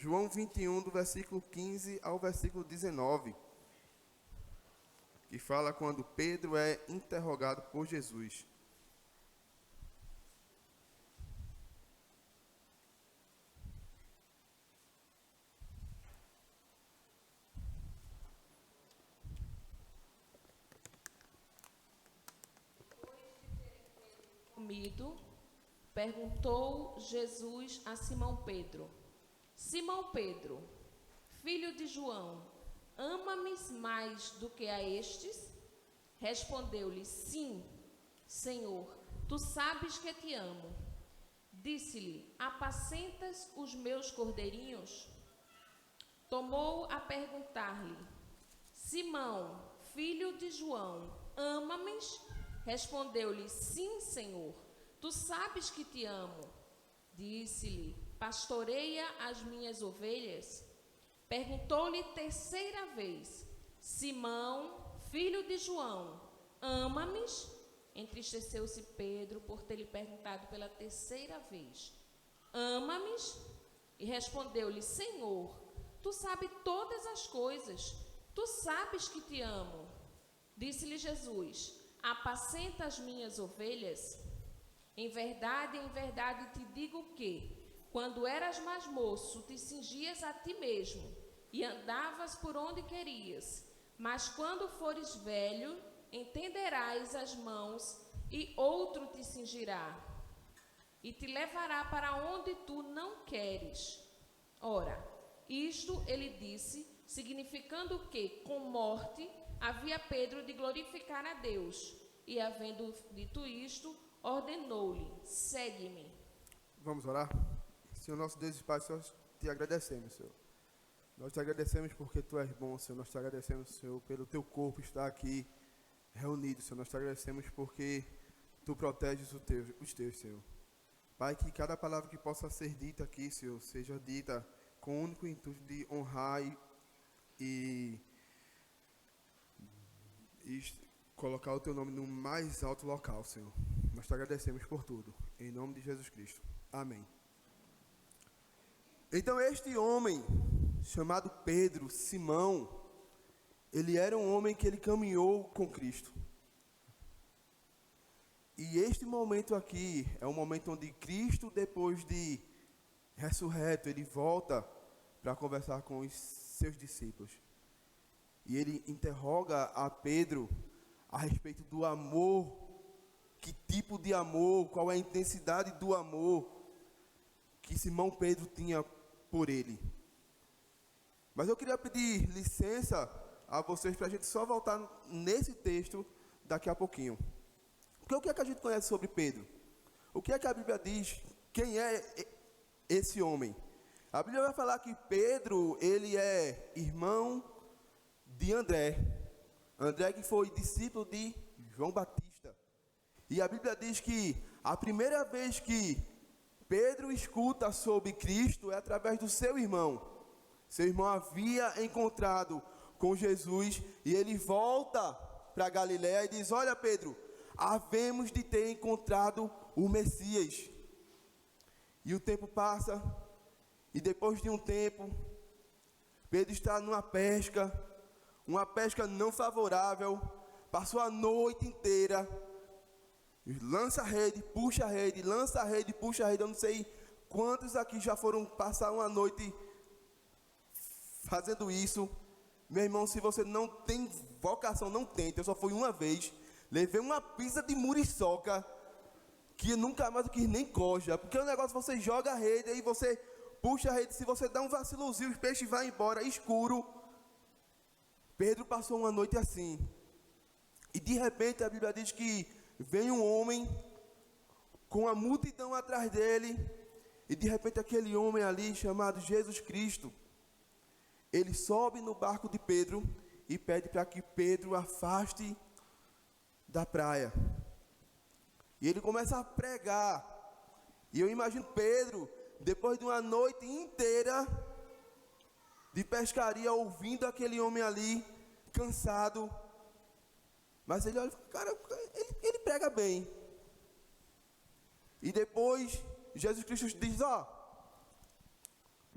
João 21, do versículo 15 ao versículo 19, que fala quando Pedro é interrogado por Jesus. Comido, perguntou Jesus a Simão Pedro: Simão Pedro, filho de João, ama-me mais do que a estes? Respondeu-lhe: Sim, Senhor, tu sabes que te amo. Disse-lhe: Apacentas os meus cordeirinhos? Tomou a perguntar-lhe: Simão, filho de João, ama-me? Respondeu-lhe: Sim, Senhor, tu sabes que te amo. Disse-lhe: Pastoreia as minhas ovelhas. Perguntou-lhe terceira vez: Simão, filho de João, ama-me? Entristeceu-se Pedro por ter lhe perguntado pela terceira vez: Ama-me? E respondeu-lhe: Senhor, tu sabes todas as coisas, tu sabes que te amo. Disse-lhe Jesus: Apacenta as minhas ovelhas? Em verdade te digo que, quando eras mais moço, te cingias a ti mesmo e andavas por onde querias. Mas quando fores velho, estenderás as mãos e outro te cingirá e te levará para onde tu não queres. Ora, isto ele disse, significando que, com morte, havia Pedro de glorificar a Deus. E, havendo dito isto, ordenou-lhe: segue-me. Vamos orar? Senhor nosso Deus e Pai, nós te agradecemos, Senhor. Nós te agradecemos porque tu és bom, Senhor. Nós te agradecemos, Senhor, pelo teu corpo estar aqui reunido, Senhor. Nós te agradecemos porque tu proteges os teus, Senhor. Pai, que cada palavra que possa ser dita aqui, Senhor, seja dita com o único intuito de honrar e colocar o teu nome no mais alto local, Senhor. Nós te agradecemos por tudo. Em nome de Jesus Cristo. Amém. Então este homem, chamado Pedro, Simão, ele era um homem que ele caminhou com Cristo. E este momento aqui é um momento onde Cristo, depois de ressurreto, ele volta para conversar com os seus discípulos. E ele interroga a Pedro a respeito do amor, que tipo de amor, qual é a intensidade do amor que Simão Pedro tinha por ele. Mas eu queria pedir licença a vocês para a gente só voltar nesse texto daqui a pouquinho. Porque o que é que a gente conhece sobre Pedro? O que é que a Bíblia diz? Quem é esse homem? A Bíblia vai falar que Pedro, ele é irmão de André. André que foi discípulo de João Batista. E a Bíblia diz que a primeira vez que Pedro escuta sobre Cristo é através do seu irmão. Seu irmão havia encontrado com Jesus e ele volta para Galiléia e diz: olha, Pedro, havemos de ter encontrado o Messias. E o tempo passa, e depois de um tempo, Pedro está numa pesca, uma pesca não favorável, passou a noite inteira, lança a rede, puxa a rede, lança a rede, puxa a rede. Eu não sei quantos aqui já foram passar uma noite fazendo isso. Meu irmão, se você não tem vocação, não tente. Eu só fui uma vez, levei uma pizza de muriçoca, que nunca mais eu quis nem coja, porque o negócio, você joga a rede, aí você puxa a rede, se você dá um vacilozinho, os peixes vão embora, escuro. Pedro passou uma noite assim, e de repente a Bíblia diz que vem um homem, com a multidão atrás dele, e de repente aquele homem ali, chamado Jesus Cristo, ele sobe no barco de Pedro, e pede para que Pedro afaste da praia, e ele começa a pregar, e eu imagino Pedro, depois de uma noite inteira de pescaria, ouvindo aquele homem ali, cansado, mas ele olha e fala: cara, ele prega bem. E depois Jesus Cristo diz: ó,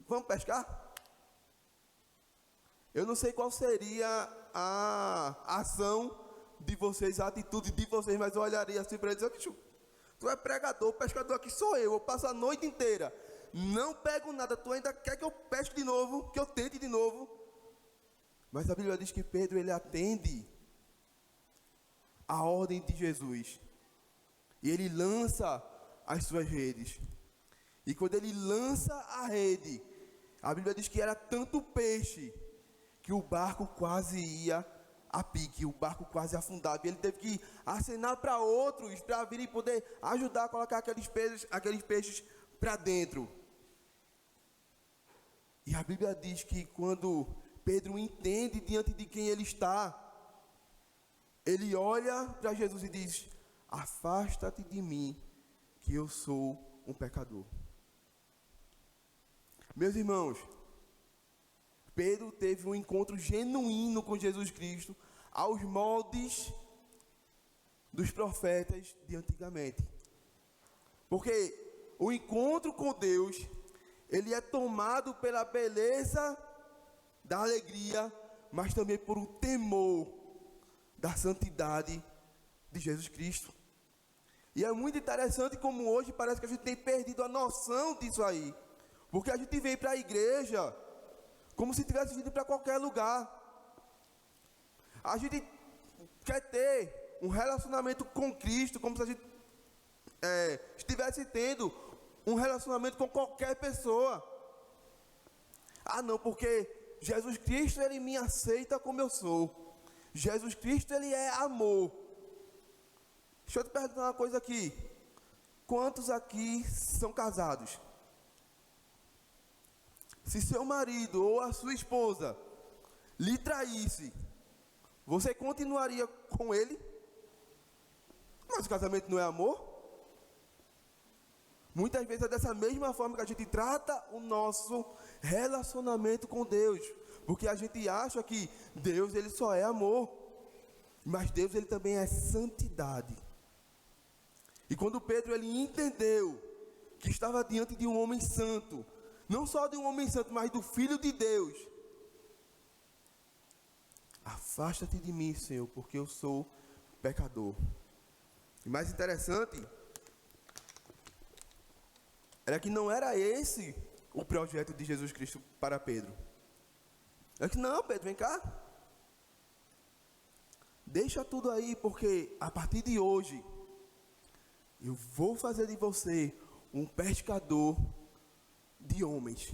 vamos pescar? Eu não sei qual seria a ação de vocês, a atitude de vocês, mas eu olharia assim para eles e dizer, tu é pregador, o pescador aqui sou eu passo a noite inteira, não pego nada, tu ainda quer que eu pesque de novo, que eu tente de novo? Mas a Bíblia diz que Pedro, ele atende a ordem de Jesus, e ele lança as suas redes, e quando ele lança a rede, a Bíblia diz que era tanto peixe, que o barco quase ia a pique, o barco quase afundava, e ele teve que acenar para outros, para virem poder ajudar a colocar aqueles peixes para dentro. E a Bíblia diz que quando Pedro entende diante de quem ele está, ele olha para Jesus e diz, afasta-te de mim, que eu sou um pecador. Meus irmãos, Pedro teve um encontro genuíno com Jesus Cristo, aos moldes dos profetas de antigamente. Porque o encontro com Deus, ele é tomado pela beleza da alegria, mas também por um temor da santidade de Jesus Cristo. E é muito interessante como hoje parece que a gente tem perdido a noção disso aí. Porque a gente vem para a igreja como se tivesse vindo para qualquer lugar. A gente quer ter um relacionamento com Cristo, como se a gente estivesse tendo um relacionamento com qualquer pessoa. Ah não, porque Jesus Cristo, ele me aceita como eu sou. Jesus Cristo, ele é amor. Deixa eu te perguntar uma coisa aqui. Quantos aqui são casados? Se seu marido ou a sua esposa lhe traísse, você continuaria com ele? Mas o casamento não é amor? Muitas vezes é dessa mesma forma que a gente trata o nosso relacionamento com Deus. Porque a gente acha que Deus, ele só é amor. Mas Deus, ele também é santidade. E quando Pedro, ele entendeu que estava diante de um homem santo, não só de um homem santo, mas do Filho de Deus. Afasta-te de mim, Senhor, porque eu sou pecador. E mais interessante era que não era esse o projeto de Jesus Cristo para Pedro. É que não, Pedro, vem cá. Deixa tudo aí, porque a partir de hoje eu vou fazer de você um pescador de homens.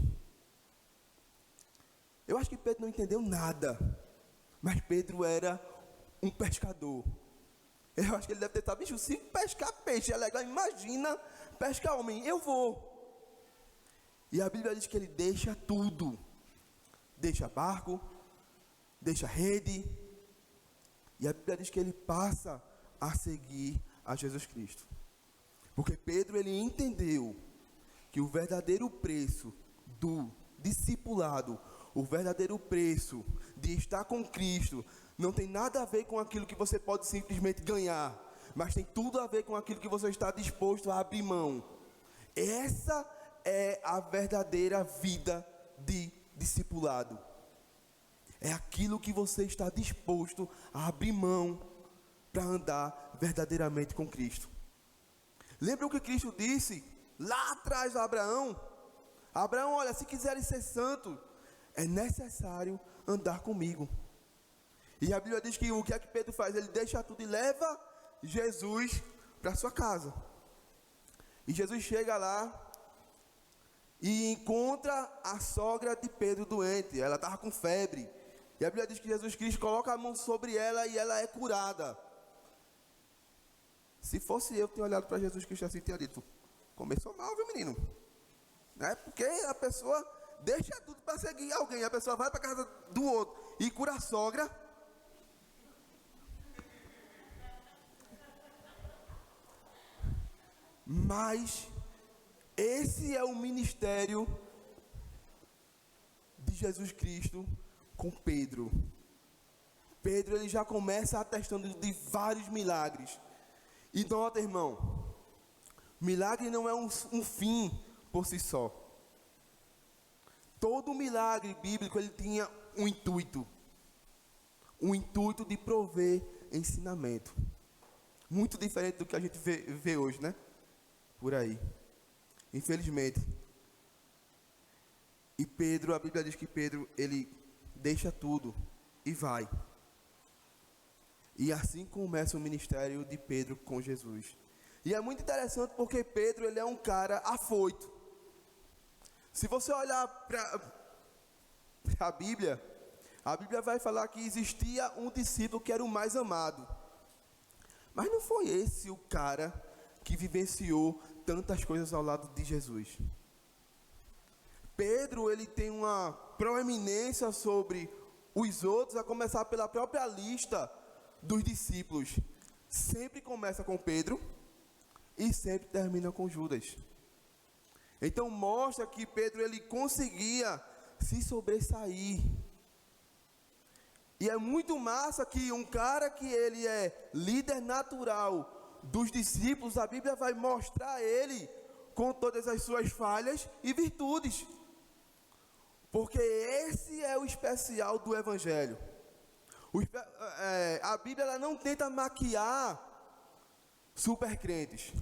Eu acho que Pedro não entendeu nada, mas Pedro era um pescador. Eu acho que ele deve ter pensado, bicho, se pescar peixe é legal, imagina pescar homem, eu vou. E a Bíblia diz que ele deixa tudo, deixa barco, deixa rede, e a Bíblia diz que ele passa a seguir a Jesus Cristo. Porque Pedro, ele entendeu que o verdadeiro preço do discipulado, o verdadeiro preço de estar com Cristo, não tem nada a ver com aquilo que você pode simplesmente ganhar, mas tem tudo a ver com aquilo que você está disposto a abrir mão. Essa é a verdadeira vida de discipulado. É aquilo que você está disposto a abrir mão para andar verdadeiramente com Cristo. Lembra o que Cristo disse lá atrás a Abraão? Abraão, olha, se quiserem ser santos, é necessário andar comigo. E a Bíblia diz que o que é que Pedro faz? Ele deixa tudo e leva Jesus para sua casa. E Jesus chega lá e encontra a sogra de Pedro doente. Ela estava com febre. E a Bíblia diz que Jesus Cristo coloca a mão sobre ela e ela é curada. Se fosse eu que tinha olhado para Jesus Cristo assim, tinha dito, começou mal, viu, menino? Né? Porque a pessoa deixa tudo para seguir alguém. A pessoa vai para a casa do outro e cura a sogra. Mas esse é o ministério de Jesus Cristo com Pedro. Pedro, ele já começa atestando de vários milagres. E nota, irmão, milagre não é um fim por si só. todo milagre bíblico ele tinha um intuito de prover ensinamento. Muito diferente do que a gente vê hoje, né? Por aí. Infelizmente. E Pedro, a Bíblia diz que Pedro, ele deixa tudo e vai. E assim começa o ministério de Pedro com Jesus. E é muito interessante porque Pedro, ele é um cara afoito. Se você olhar para a Bíblia vai falar que existia um discípulo que era o mais amado. Mas não foi esse o cara que vivenciou tantas coisas ao lado de Jesus. Pedro, ele tem uma proeminência sobre os outros, a começar pela própria lista dos discípulos. Sempre começa com Pedro e sempre termina com Judas. Então mostra que Pedro, ele conseguia se sobressair. E é muito massa que um cara que ele é líder natural dos discípulos, a Bíblia vai mostrar ele com todas as suas falhas e virtudes. Porque esse é o especial do Evangelho. A Bíblia ela não tenta maquiar super crentes.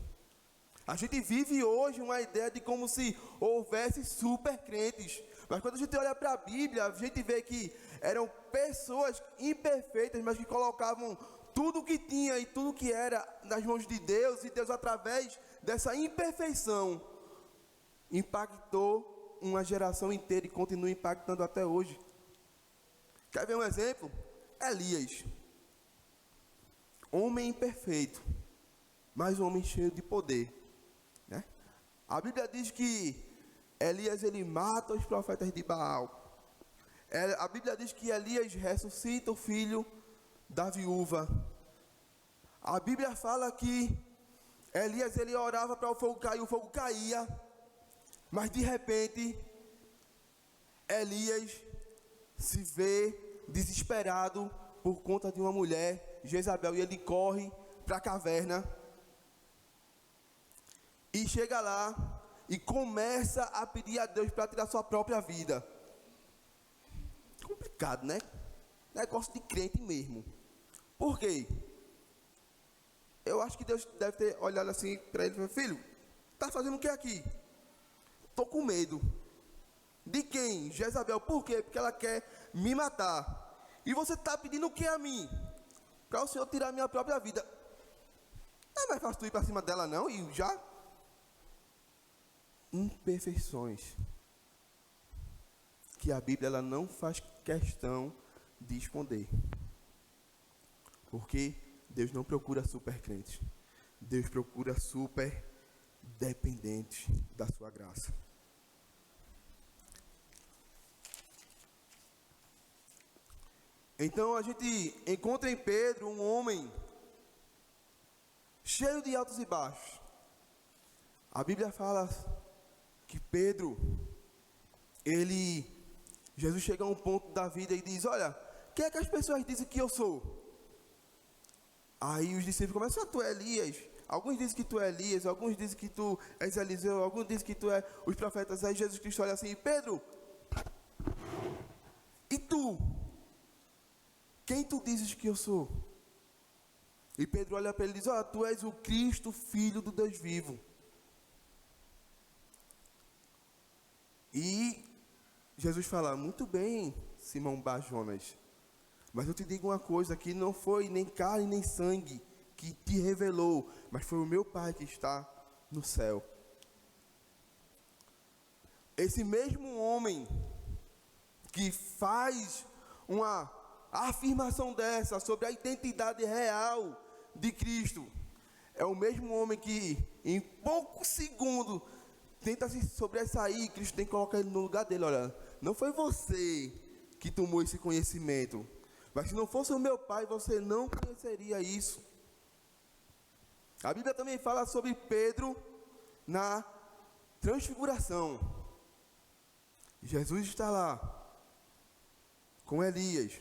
A gente vive hoje uma ideia de como se houvesse super crentes. Mas quando a gente olha para a Bíblia, a gente vê que eram pessoas imperfeitas, mas que colocavam tudo o que tinha e tudo o que era nas mãos de Deus. E Deus, através dessa imperfeição, impactou uma geração inteira e continua impactando até hoje. Quer ver um exemplo? Elias. Homem imperfeito, mas um homem cheio de poder. Né? A Bíblia diz que Elias, ele mata os profetas de Baal. A Bíblia diz que Elias ressuscita o filho da viúva. A Bíblia fala que Elias, ele orava para o fogo caía. Mas de repente, Elias se vê desesperado por conta de uma mulher, Jezabel, e ele corre para a caverna. E chega lá e começa a pedir a Deus para tirar sua própria vida. Complicado, né? Negócio de crente mesmo. Por quê? Eu acho que Deus deve ter olhado assim para ele e falado: filho, tá fazendo o que aqui? Tô com medo. De quem? Jezabel. Por quê? Porque ela quer me matar. E você está pedindo o que a mim? Para o Senhor tirar a minha própria vida. Não é mais fácil tu ir para cima dela não? E já? Imperfeições que a Bíblia ela não faz questão de esconder. Porque Deus não procura super crentes. Deus procura super dependentes da sua graça. Então a gente encontra em Pedro um homem cheio de altos e baixos. A Bíblia fala que Pedro, Jesus chega a um ponto da vida e diz: olha, quem é que as pessoas dizem que eu sou? Aí os discípulos começam: tu é Elias. Alguns dizem que tu é Elias, alguns dizem que tu és Eliseu, alguns dizem que tu é os profetas. Aí Jesus Cristo olha assim: Pedro, e tu? Quem tu dizes que eu sou? E Pedro olha para ele e diz: olha, tu és o Cristo, filho do Deus vivo. E Jesus fala: muito bem, Simão Bar-Jonas, mas eu te digo uma coisa, que não foi nem carne nem sangue que te revelou, mas foi o meu Pai que está no céu. Esse mesmo homem que faz uma afirmação dessa sobre a identidade real de Cristo, é o mesmo homem que em poucos segundos tenta se sobressair. Cristo tem que colocar ele no lugar dele. Olha, não foi você que tomou esse conhecimento, mas se não fosse o meu Pai, você não conheceria isso. A Bíblia também fala sobre Pedro na transfiguração. Jesus está lá com Elias,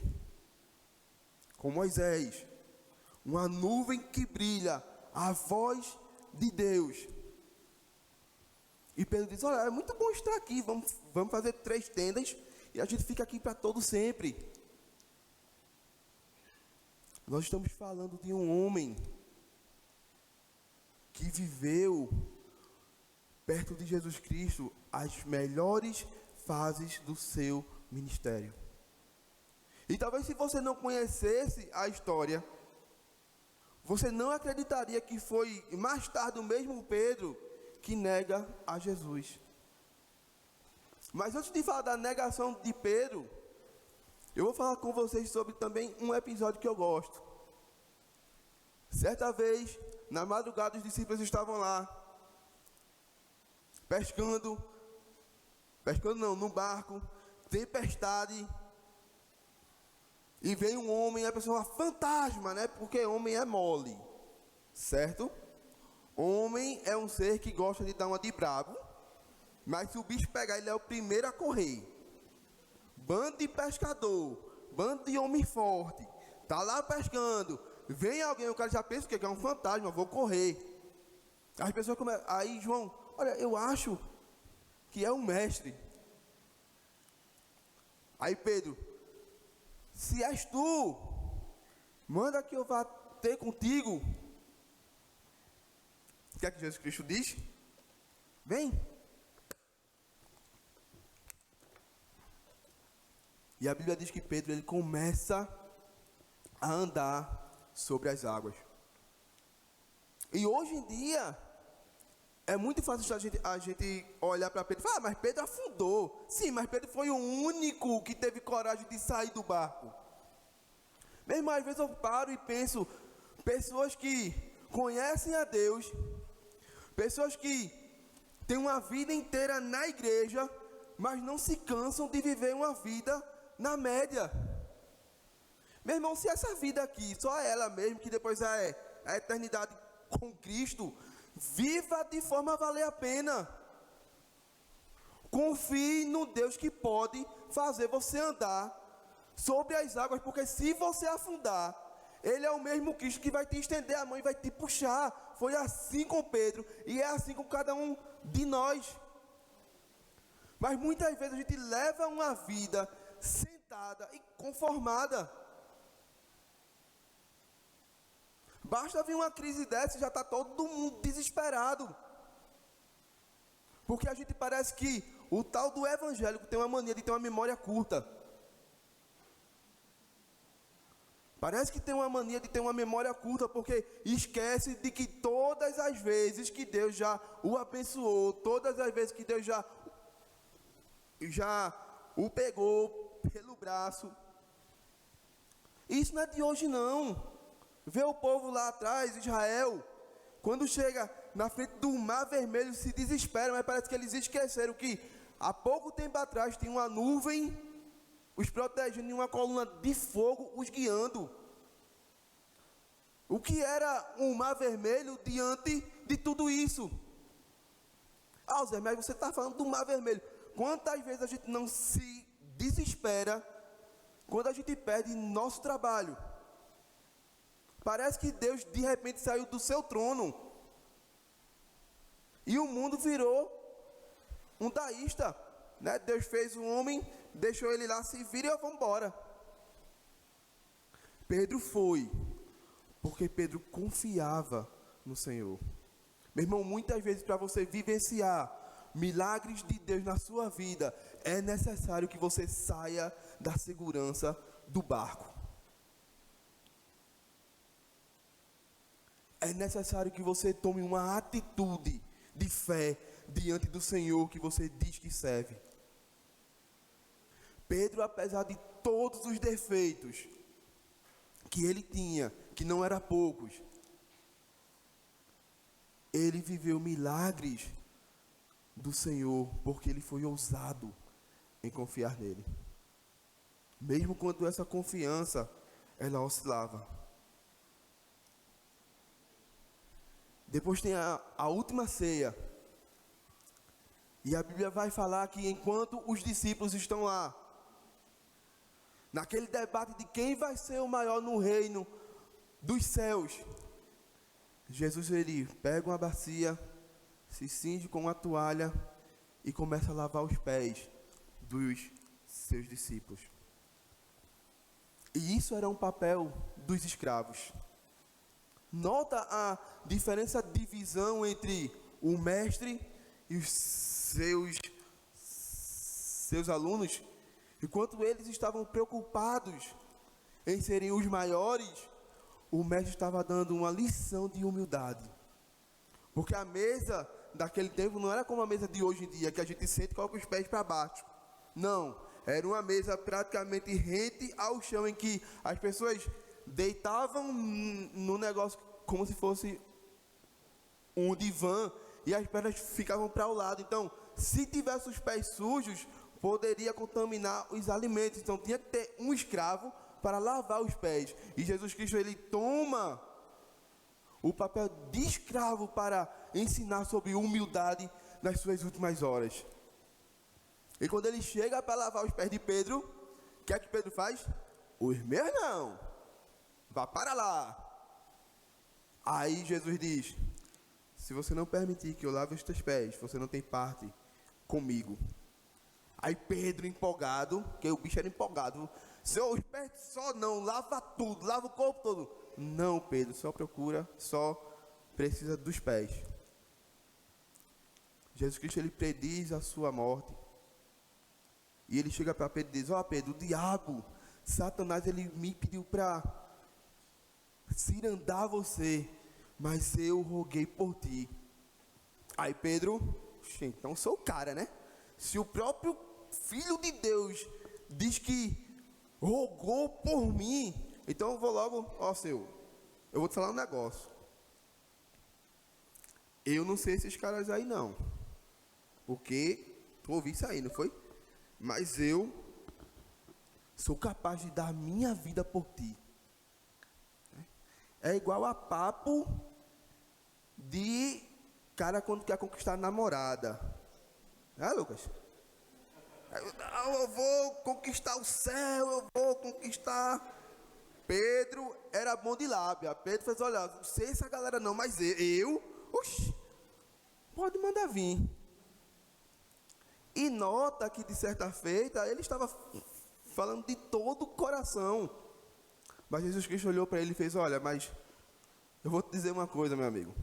com Moisés, uma nuvem que brilha, a voz de Deus. E Pedro diz, olha, é muito bom estar aqui, vamos fazer 3 tendas e a gente fica aqui para todo sempre. Nós estamos falando de um homem que viveu perto de Jesus Cristo as melhores fases do seu ministério. E talvez se você não conhecesse a história, você não acreditaria que foi mais tarde o mesmo Pedro que nega a Jesus. Mas antes de falar da negação de Pedro, eu vou falar com vocês sobre também um episódio que eu gosto. Certa vez, na madrugada, os discípulos estavam lá, no barco, tempestade, e veio um homem, a pessoa fala, fantasma, né? Porque homem é mole, certo? Homem é um ser que gosta de dar uma de brabo, mas se o bicho pegar, ele é o primeiro a correr. Bando de pescador, bando de homem forte, tá lá pescando, vem alguém, o cara já pensa que é um fantasma, vou correr. As pessoas começam, aí João, olha, eu acho que é o mestre. Aí Pedro, se és tu, manda que eu vá ter contigo. O que é que Jesus Cristo diz? Vem. E a Bíblia diz que Pedro, ele começa a andar sobre as águas. E hoje em dia, é muito fácil a gente olhar para Pedro e falar, mas Pedro afundou. Sim, mas Pedro foi o único que teve coragem de sair do barco. Mesmo às vezes eu paro e penso, pessoas que conhecem a Deus, pessoas que têm uma vida inteira na igreja, mas não se cansam de viver uma vida na média. Meu irmão, se essa vida aqui, só ela mesmo, que depois é a eternidade com Cristo, viva de forma a valer a pena. Confie no Deus que pode fazer você andar sobre as águas, porque se você afundar, Ele é o mesmo Cristo que vai te estender a mão e vai te puxar. Foi assim com Pedro e é assim com cada um de nós. Mas muitas vezes a gente leva uma vida sentada e conformada. Basta vir uma crise dessa e já está todo mundo desesperado. Porque a gente parece que o tal do evangélico tem uma mania de ter uma memória curta. Parece que tem uma mania de ter uma memória curta, porque esquece de que todas as vezes que Deus já o abençoou, todas as vezes que Deus já o pegou pelo braço. Isso não é de hoje não. Vê o povo lá atrás, Israel, quando chega na frente do Mar Vermelho, se desesperam, mas parece que eles esqueceram que há pouco tempo atrás tinha uma nuvem os protegendo e uma coluna de fogo os guiando. O que era o Mar Vermelho diante de tudo isso? Ah, Zé, mas você está falando do Mar Vermelho. Quantas vezes a gente não se desespera quando a gente perde nosso trabalho? Parece que Deus de repente saiu do seu trono e o mundo virou um daísta, né? Deus fez o homem, deixou ele lá, se vira e vamos embora. Pedro foi, porque Pedro confiava no Senhor. Meu irmão, muitas vezes para você vivenciar milagres de Deus na sua vida, é necessário que você saia da segurança do barco. É necessário que você tome uma atitude de fé diante do Senhor que você diz que serve. Pedro, apesar de todos os defeitos que ele tinha, que não eram poucos, ele viveu milagres do Senhor, porque ele foi ousado em confiar nele. Mesmo quando essa confiança, ela oscilava. Depois tem a última ceia. E a Bíblia vai falar que enquanto os discípulos estão lá, naquele debate de quem vai ser o maior no reino dos céus, Jesus, ele pega uma bacia, se cinge com uma toalha e começa a lavar os pés dos seus discípulos. E isso era um papel dos escravos. Nota a diferença, divisão entre o mestre e os seus alunos. Enquanto eles estavam preocupados em serem os maiores, o mestre estava dando uma lição de humildade. Porque a mesa daquele tempo não era como a mesa de hoje em dia, que a gente senta e coloca os pés para baixo. Não, era uma mesa praticamente rente ao chão, em que as pessoas deitavam no negócio como se fosse um divã e as pernas ficavam para o lado. Então, se tivesse os pés sujos, poderia contaminar os alimentos. Então, tinha que ter um escravo para lavar os pés. E Jesus Cristo, ele toma o papel de escravo para ensinar sobre humildade nas suas últimas horas. E quando ele chega para lavar os pés de Pedro, o que é que Pedro faz? Os meus não, vá para lá. Aí Jesus diz: se você não permitir que eu lave os teus pés, você não tem parte comigo. Aí Pedro, empolgado, porque o bicho era empolgado: Senhor, os pés só não, lava tudo, lava o corpo todo. Não, Pedro, só precisa dos pés. Jesus Cristo, ele prediz a sua morte. E ele chega para Pedro e diz: ó, Pedro, o diabo, Satanás, ele me pediu para cirandar você, mas eu roguei por ti. Aí Pedro: então sou o cara, né? Se o próprio Filho de Deus diz que rogou por mim, então eu vou logo, ó, Senhor, eu vou te falar um negócio. Eu não sei esses caras aí não, porque tu ouvi isso aí, não foi? Mas eu sou capaz de dar minha vida por ti. É igual a papo de cara quando quer conquistar a namorada. Lucas? Eu vou conquistar o céu, eu vou conquistar. Pedro era bom de lábia. Pedro fez: olha, não sei essa galera não, mas oxi, pode mandar vir. E nota que de certa feita ele estava falando de todo o coração. Mas Jesus Cristo olhou para ele e fez: olha, mas eu vou te dizer uma coisa, meu amigo.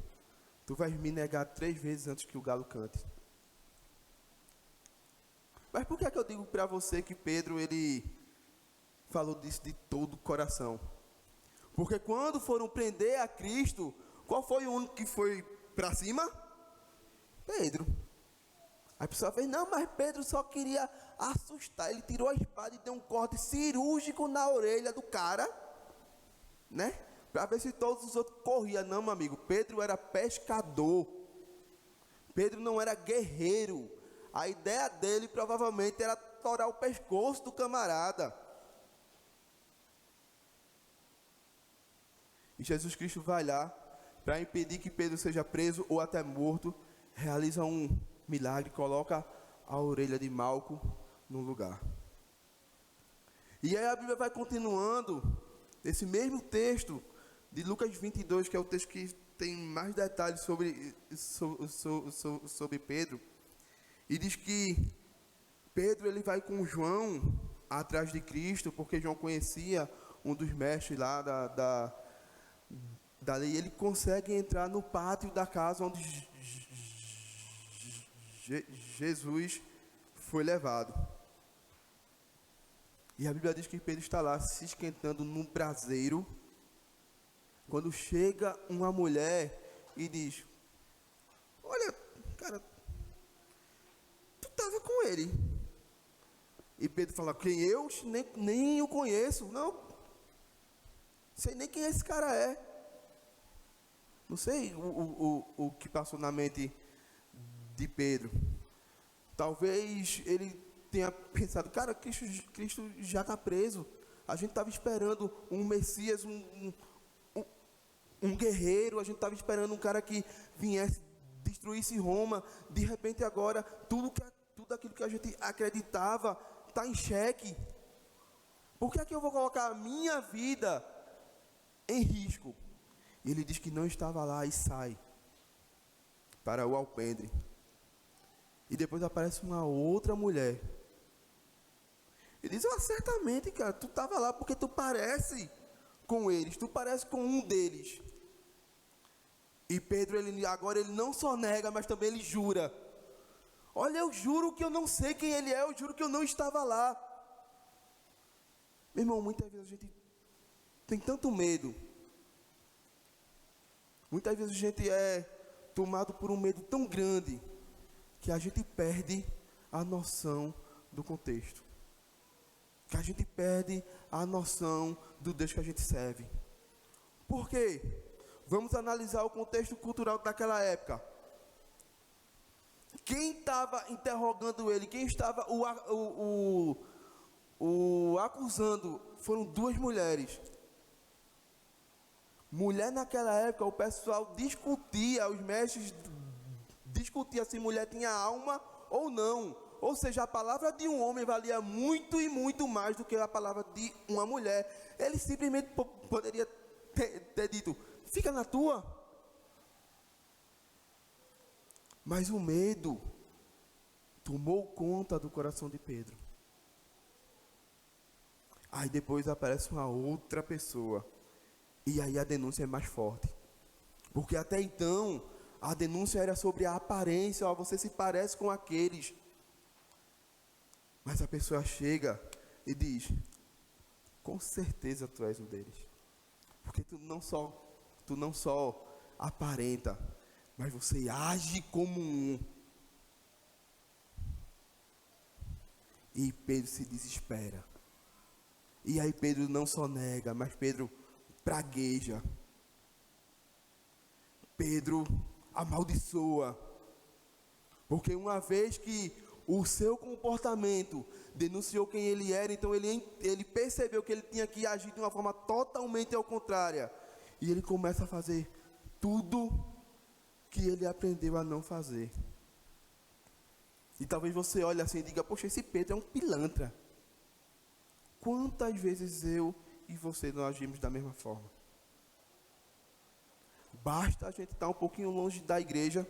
Tu vais me negar 3 vezes antes que o galo cante. Mas por que é que eu digo para você que Pedro, ele falou disso de todo o coração? Porque quando foram prender a Cristo, qual foi o único que foi para cima? Pedro. Aí a pessoa fez: não, mas Pedro só queria assustar. Ele tirou a espada e deu um corte cirúrgico na orelha do cara, né? Para ver se todos os outros corriam. Não, meu amigo, Pedro era pescador. Pedro não era guerreiro. A ideia dele provavelmente era torar o pescoço do camarada. E Jesus Cristo vai lá para impedir que Pedro seja preso ou até morto. Realiza um milagre, coloca a orelha de Malco no lugar. E aí a Bíblia vai continuando, esse mesmo texto de Lucas 22, que é o texto que tem mais detalhes sobre Pedro. E diz que Pedro, ele vai com João atrás de Cristo, porque João conhecia um dos mestres lá da lei. Ele consegue entrar no pátio da casa onde Jesus foi levado. E a Bíblia diz que Pedro está lá se esquentando num braseiro, quando chega uma mulher e diz: olha, cara, tu estava com ele. E Pedro fala: quem? Eu? Nem o conheço. Não sei nem quem esse cara é. Não sei o que passou na mente de Pedro. Talvez ele tenha pensado: cara, Cristo já está preso. A gente estava esperando um Messias, um guerreiro. A gente estava esperando um cara que viesse, destruísse Roma. De repente agora, tudo aquilo que a gente acreditava está em xeque. Por que é que eu vou colocar a minha vida em risco? Ele diz que não estava lá e sai para o alpendre. E depois aparece uma outra mulher. E diz, certamente, cara, tu estava lá porque tu parece com eles, tu parece com um deles. E Pedro, agora ele não só nega, mas também ele jura. Olha, eu juro que eu não sei quem ele é, eu juro que eu não estava lá. Meu irmão, muitas vezes a gente tem tanto medo. Muitas vezes a gente é tomado por um medo tão grande que a gente perde a noção do contexto. Que a gente perde a noção do Deus que a gente serve. Por quê? Vamos analisar o contexto cultural daquela época. Quem estava interrogando ele, quem estava o acusando, foram duas mulheres. Mulher naquela época, o pessoal discutia, os mestres discutiam se mulher tinha alma ou não. Ou seja, a palavra de um homem valia muito e muito mais do que a palavra de uma mulher. Ele simplesmente poderia ter dito, fica na tua. Mas o medo tomou conta do coração de Pedro. Aí depois aparece uma outra pessoa. E aí a denúncia é mais forte. Porque até então, a denúncia era sobre a aparência. Ó, você se parece com aqueles. Mas a pessoa chega e diz, com certeza tu és um deles. Porque tu não só aparenta, mas você age como um. E Pedro se desespera. E aí Pedro não só nega, mas Pedro pragueja. Pedro amaldiçoa. Porque uma vez que o seu comportamento denunciou quem ele era, então ele percebeu que ele tinha que agir de uma forma totalmente ao contrária. E ele começa a fazer tudo que ele aprendeu a não fazer. E talvez você olhe assim e diga, poxa, esse Pedro é um pilantra. Quantas vezes eu e você não agimos da mesma forma? Basta a gente estar um pouquinho longe da igreja.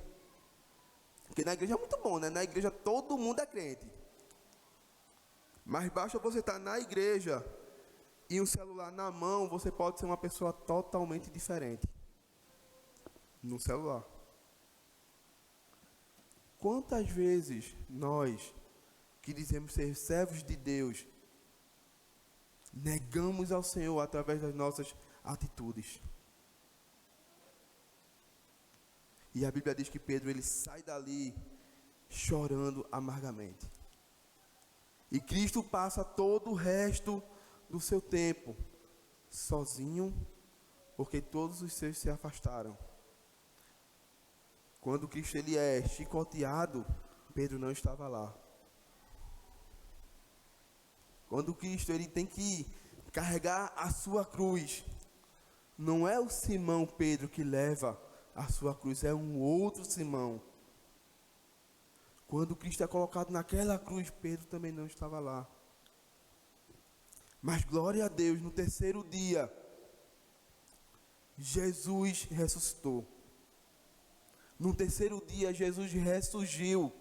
Porque na igreja é muito bom, né? Na igreja todo mundo é crente. Mas basta você estar na igreja e um celular na mão, você pode ser uma pessoa totalmente diferente. No celular. Quantas vezes nós, que dizemos ser servos de Deus, negamos ao Senhor através das nossas atitudes? E a Bíblia diz que Pedro, ele sai dali chorando amargamente. E Cristo passa todo o resto do seu tempo sozinho, porque todos os seus se afastaram. Quando Cristo ele é chicoteado, Pedro não estava lá. Quando Cristo ele tem que carregar a sua cruz, não é o Simão Pedro que leva a sua cruz, é um outro Simão. Quando Cristo é colocado naquela cruz, Pedro também não estava lá. Mas glória a Deus, no terceiro dia, Jesus ressuscitou. No terceiro dia, Jesus ressurgiu.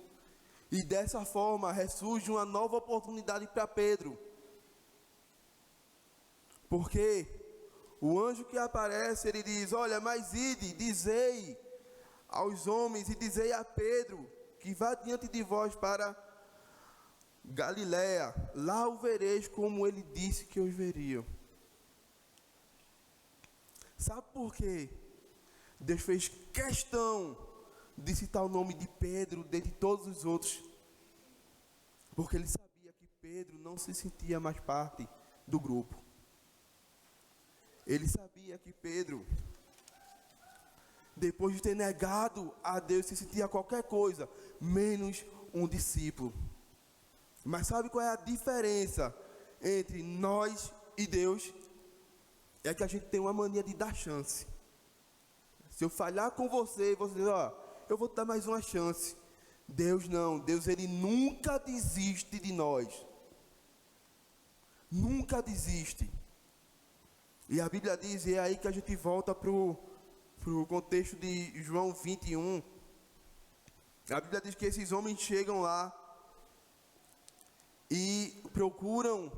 E dessa forma, ressurge uma nova oportunidade para Pedro. Porque o anjo que aparece, ele diz, olha, mas ide, dizei aos homens e dizei a Pedro, que vá diante de vós para Galiléia, lá o vereis como ele disse que os veriam. Sabe por quê? Deus fez questão de citar o nome de Pedro dentre todos os outros, porque ele sabia que Pedro não se sentia mais parte do grupo. Ele sabia que Pedro, depois de ter negado a Deus, se sentia qualquer coisa, menos um discípulo. Mas sabe qual é a diferença entre nós e Deus? É que a gente tem uma mania de dar chance. Se eu falhar com você, você diz, ó, eu vou te dar mais uma chance. Deus não, Deus ele nunca desiste de nós. Nunca desiste. E a Bíblia diz, e é aí que a gente volta para o contexto de João 21, A Bíblia diz que esses homens chegam lá e procuram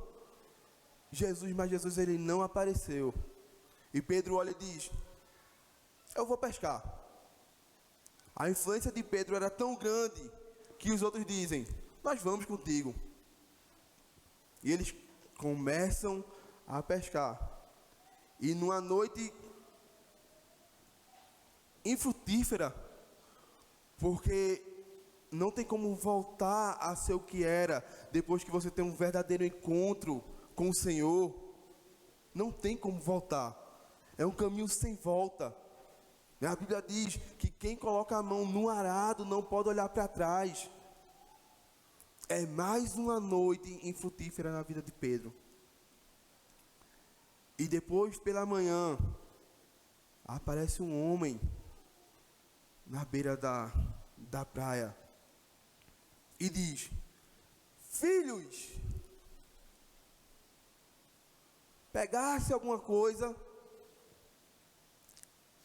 Jesus, mas Jesus ele não apareceu. E Pedro olha e diz: eu vou pescar. A influência de Pedro era tão grande que os outros dizem: nós vamos contigo. E eles começam a pescar. E numa noite infrutífera, porque não tem como voltar a ser o que era depois que você tem um verdadeiro encontro com o Senhor. Não tem como voltar. É um caminho sem volta. A Bíblia diz que quem coloca a mão no arado não pode olhar para trás. É mais uma noite infrutífera na vida de Pedro. E depois, pela manhã, aparece um homem na beira da praia e diz: filhos, pegasse alguma coisa?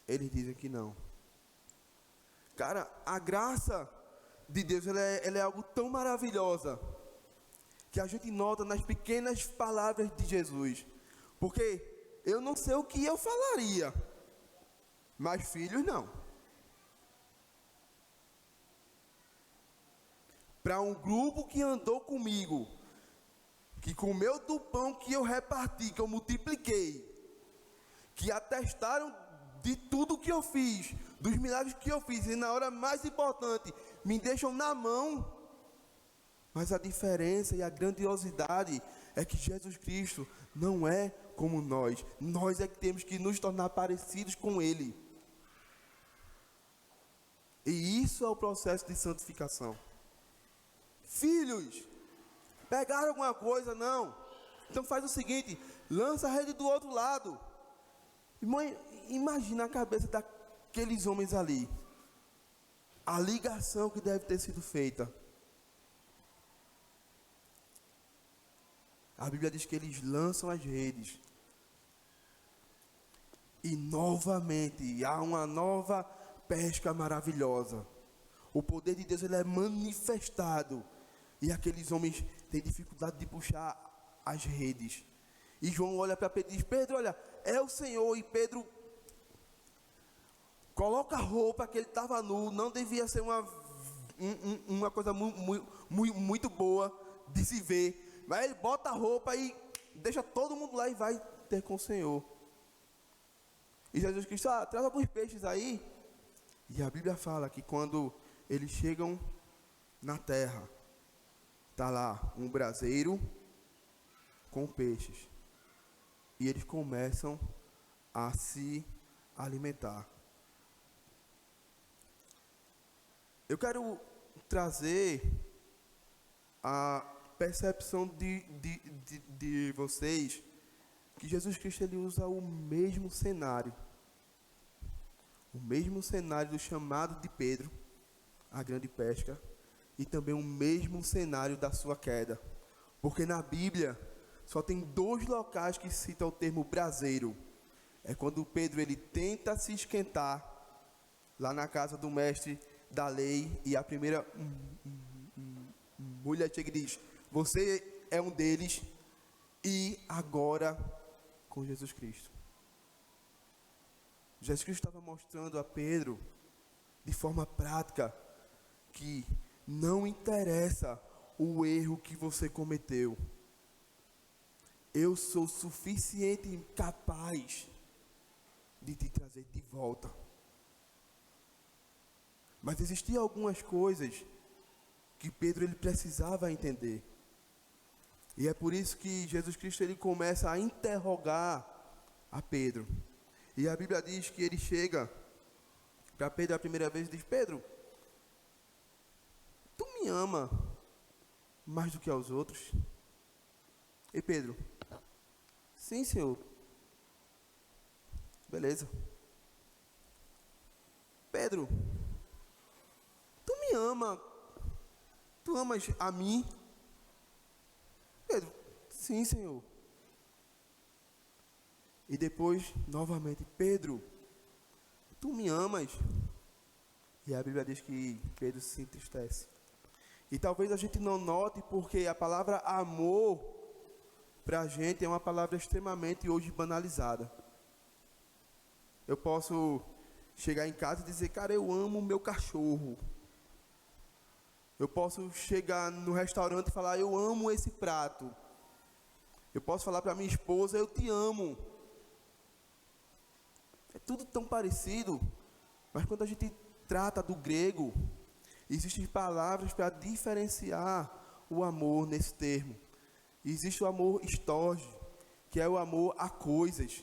Eles dizem que não. Cara, a graça de Deus ela é algo tão maravilhosa que a gente nota nas pequenas palavras de Jesus. Porque eu não sei o que eu falaria, mas filhos não. Para um grupo que andou comigo, que comeu do pão que eu reparti, que eu multipliquei, que atestaram de tudo que eu fiz, dos milagres que eu fiz, e na hora mais importante, me deixam na mão. Mas a diferença e a grandiosidade é que Jesus Cristo não é como nós. Nós é que temos que nos tornar parecidos com Ele. E isso é o processo de santificação. Filhos, pegaram alguma coisa? Não. Então faz o seguinte, lança a rede do outro lado. Mãe, imagina a cabeça daqueles homens ali. A ligação que deve ter sido feita. A Bíblia diz que eles lançam as redes. E novamente há uma nova pesca maravilhosa. O poder de Deus ele é manifestado. E aqueles homens têm dificuldade de puxar as redes. E João olha para Pedro e diz: Pedro, olha, é o Senhor. E Pedro coloca a roupa que ele estava nu. Não devia ser uma coisa muito boa de se ver. Mas ele bota a roupa e deixa todo mundo lá e vai ter com o Senhor. E Jesus Cristo, traz alguns peixes aí. E a Bíblia fala que quando eles chegam na terra, está lá um braseiro com peixes. E eles começam a se alimentar. Eu quero trazer a percepção de vocês que Jesus Cristo ele usa o mesmo cenário. O mesmo cenário do chamado de Pedro, a grande pesca, e também o mesmo cenário da sua queda. Porque na Bíblia só tem 2 locais que citam o termo braseiro. É quando Pedro ele tenta se esquentar lá na casa do mestre da lei e a primeira mulher chega e diz: você é um deles. E agora com Jesus Cristo. Jesus Cristo estava mostrando a Pedro de forma prática que não interessa o erro que você cometeu. Eu sou suficiente e capaz de te trazer de volta. Mas existiam algumas coisas que Pedro ele precisava entender. E é por isso que Jesus Cristo ele começa a interrogar a Pedro. E a Bíblia diz que ele chega para Pedro a primeira vez e diz: Pedro, tu me ama mais do que aos outros? E Pedro: sim, Senhor. Beleza. Pedro, tu me ama? Tu amas a mim? Pedro: sim, Senhor. E depois, novamente: Pedro, tu me amas? E a Bíblia diz que Pedro se entristece. E talvez a gente não note, porque a palavra amor, para a gente, é uma palavra extremamente hoje banalizada. Eu posso chegar em casa e dizer, cara, eu amo o meu cachorro. Eu posso chegar no restaurante e falar, eu amo esse prato. Eu posso falar para minha esposa, eu te amo. É tudo tão parecido, mas quando a gente trata do grego, existem palavras para diferenciar o amor nesse termo. Existe o amor storge, que é o amor a coisas.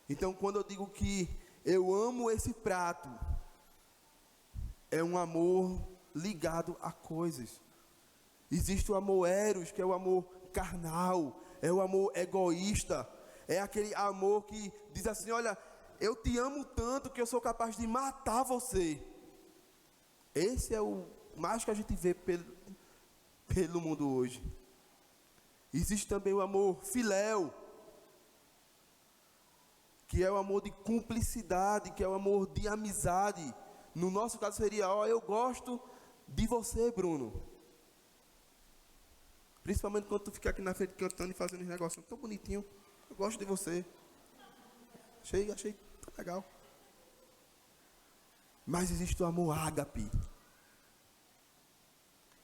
Então, quando eu digo que eu amo esse prato, é um amor ligado a coisas. Existe o amor eros, que é o amor carnal, é o amor egoísta, é aquele amor que diz assim, olha, eu te amo tanto que eu sou capaz de matar você. Esse é o mais que a gente vê pelo mundo hoje. Existe também o amor filéu, que é o amor de cumplicidade, que é o amor de amizade. No nosso caso seria, ó, eu gosto de você, Bruno. Principalmente quando tu fica aqui na frente cantando e fazendo uns negócios tão bonitinho. Eu gosto de você. Achei tão legal. Mas existe o amor ágape,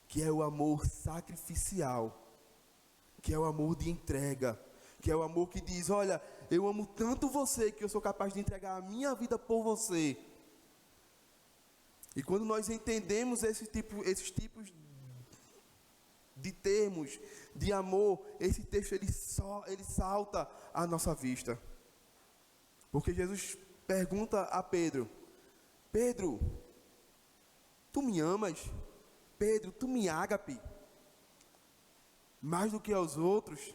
que é o amor sacrificial, que é o amor de entrega, que é o amor que diz, olha, eu amo tanto você que eu sou capaz de entregar a minha vida por você. E quando nós entendemos esses tipos de termos de amor, esse texto ele salta à nossa vista. Porque Jesus pergunta a Pedro, Pedro, tu me amas? Pedro, tu me ágape? Mais do que aos outros?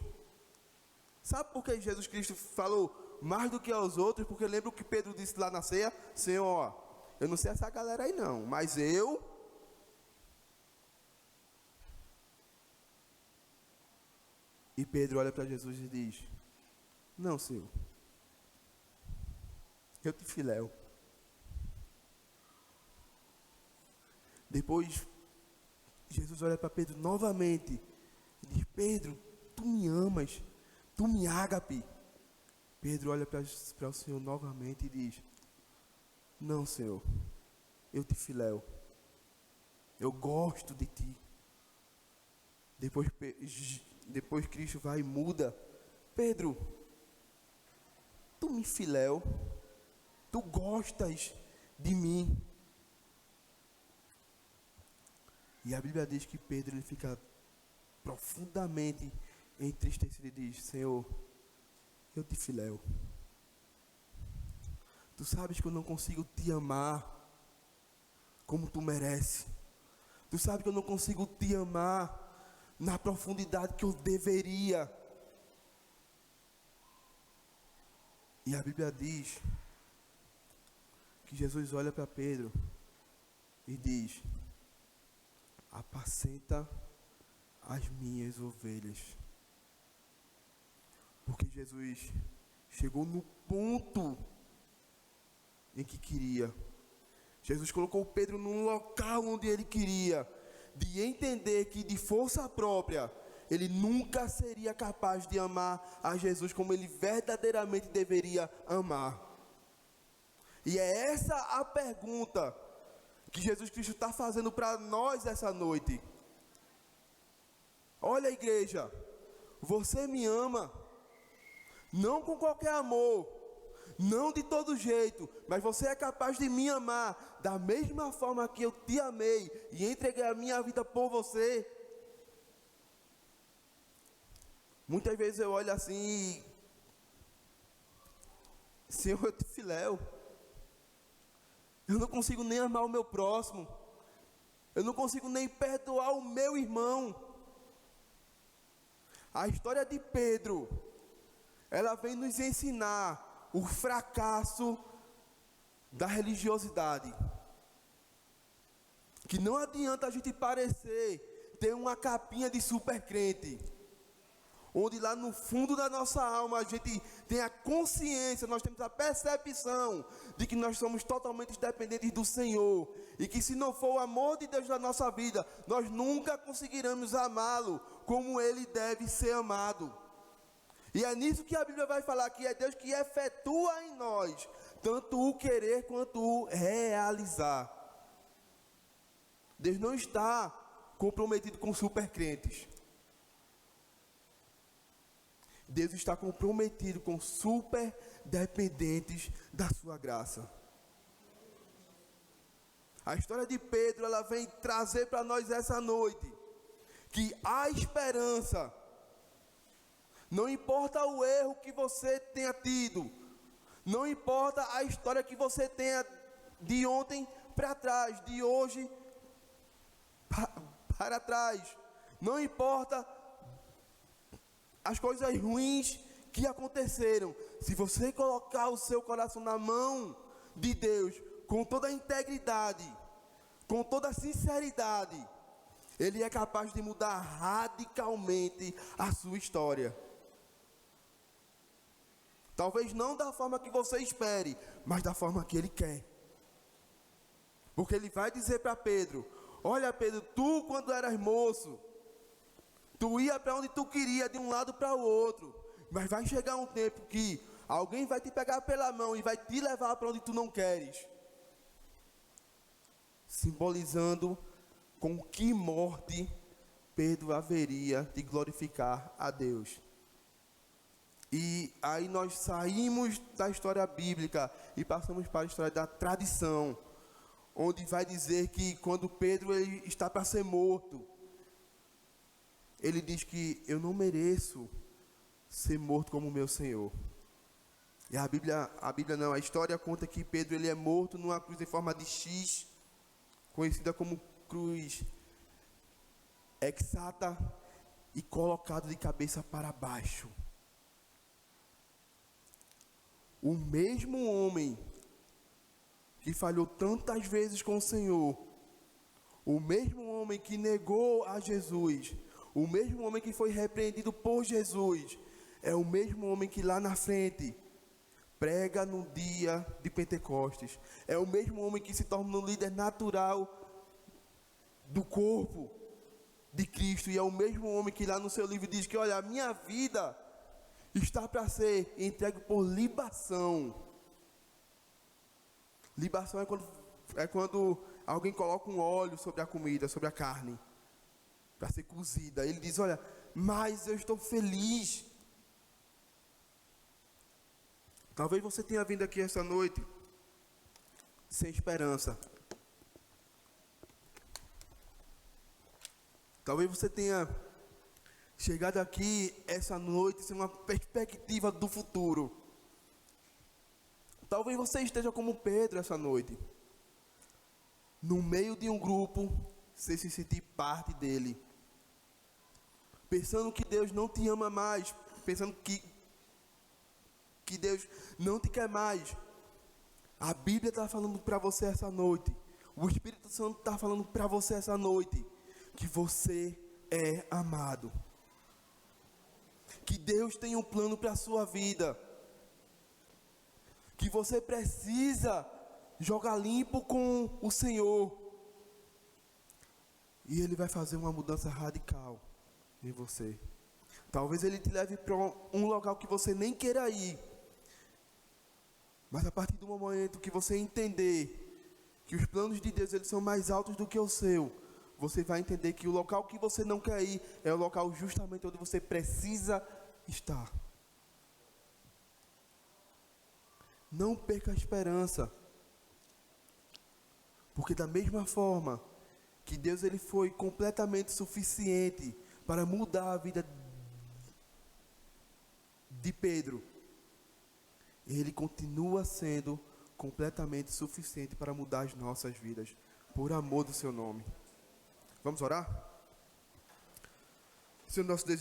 Sabe por que Jesus Cristo falou mais do que aos outros? Porque lembra o que Pedro disse lá na ceia? Senhor, ó, eu não sei essa galera aí não, mas eu... E Pedro olha para Jesus e diz, não, Senhor, eu te filéu. Depois, Jesus olha para Pedro novamente e diz, Pedro, tu me amas, tu me ágape. Pedro olha para o Senhor novamente e diz, não, Senhor, eu te filéu, eu gosto de ti. Depois Cristo vai e muda, Pedro, tu me filéu, tu gostas de mim. E a Bíblia diz que Pedro ele fica profundamente entristecido e diz, Senhor, eu te filéu. Tu sabes que eu não consigo te amar como tu merece. Tu sabes que eu não consigo te amar na profundidade que eu deveria. E a Bíblia diz que Jesus olha para Pedro e diz, apacenta as minhas ovelhas. Porque Jesus chegou no ponto em que queria. Jesus colocou Pedro num local onde ele queria, de entender que de força própria, ele nunca seria capaz de amar a Jesus como ele verdadeiramente deveria amar. E é essa a pergunta que Jesus Cristo está fazendo para nós essa noite. Olha, igreja, você me ama, não com qualquer amor, não de todo jeito, mas você é capaz de me amar da mesma forma que eu te amei e entreguei a minha vida por você. Muitas vezes eu olho assim e, Senhor, eu te filéu. Eu não consigo nem amar o meu próximo. Eu não consigo nem perdoar o meu irmão. A história de Pedro, ela vem nos ensinar o fracasso da religiosidade. Que não adianta a gente parecer ter uma capinha de super crente, onde lá no fundo da nossa alma a gente tem a consciência, nós temos a percepção de que nós somos totalmente dependentes do Senhor, e que se não for o amor de Deus na nossa vida, nós nunca conseguiremos amá-lo como Ele deve ser amado. E é nisso que a Bíblia vai falar, que é Deus que efetua em nós, tanto o querer quanto o realizar. Deus não está comprometido com super crentes. Deus está comprometido com super dependentes da sua graça. A história de Pedro, ela vem trazer para nós essa noite que há esperança. Não importa o erro que você tenha tido, não importa a história que você tenha de ontem para trás, de hoje para trás, não importa as coisas ruins que aconteceram, se você colocar o seu coração na mão de Deus, com toda a integridade, com toda a sinceridade, Ele é capaz de mudar radicalmente a sua história. Talvez não da forma que você espere, mas da forma que Ele quer. Porque Ele vai dizer para Pedro: olha, Pedro, tu quando eras moço, tu ia para onde tu queria, de um lado para o outro. Mas vai chegar um tempo que alguém vai te pegar pela mão e vai te levar para onde tu não queres. Simbolizando com que morte Pedro haveria de glorificar a Deus. E aí nós saímos da história bíblica e passamos para a história da tradição, onde vai dizer que quando Pedro ele está para ser morto, ele diz que eu não mereço ser morto como meu Senhor. E a Bíblia não, a história conta que Pedro ele é morto numa cruz em forma de X, conhecida como cruz exata, e colocado de cabeça para baixo. O mesmo homem que falhou tantas vezes com o Senhor, o mesmo homem que negou a Jesus, o mesmo homem que foi repreendido por Jesus, é o mesmo homem que lá na frente prega no dia de Pentecostes. É o mesmo homem que se torna um líder natural do corpo de Cristo. E é o mesmo homem que lá no seu livro diz que, olha, a minha vida está para ser entregue por libação. Libação é quando alguém coloca um óleo sobre a comida, sobre a carne, para ser cozida. Ele diz, olha, mas eu estou feliz. Talvez você tenha vindo aqui essa noite sem esperança. Talvez você tenha chegado aqui essa noite sem uma perspectiva do futuro. Talvez você esteja como Pedro essa noite, no meio de um grupo, sem se sentir parte dele, pensando que Deus não te ama mais, pensando que Deus não te quer mais. A Bíblia está falando para você essa noite, o Espírito Santo está falando para você essa noite, que você é amado, que Deus tem um plano para a sua vida, que você precisa jogar limpo com o Senhor, e Ele vai fazer uma mudança radical em você. Talvez Ele te leve para um local que você nem queira ir, mas a partir do momento que você entender que os planos de Deus eles são mais altos do que o seu, você vai entender que o local que você não quer ir é o local justamente onde você precisa estar. Não perca a esperança, porque da mesma forma que Deus ele foi completamente suficiente para mudar a vida de Pedro, Ele continua sendo completamente suficiente para mudar as nossas vidas, por amor do seu nome. Vamos orar? Senhor, nosso desejo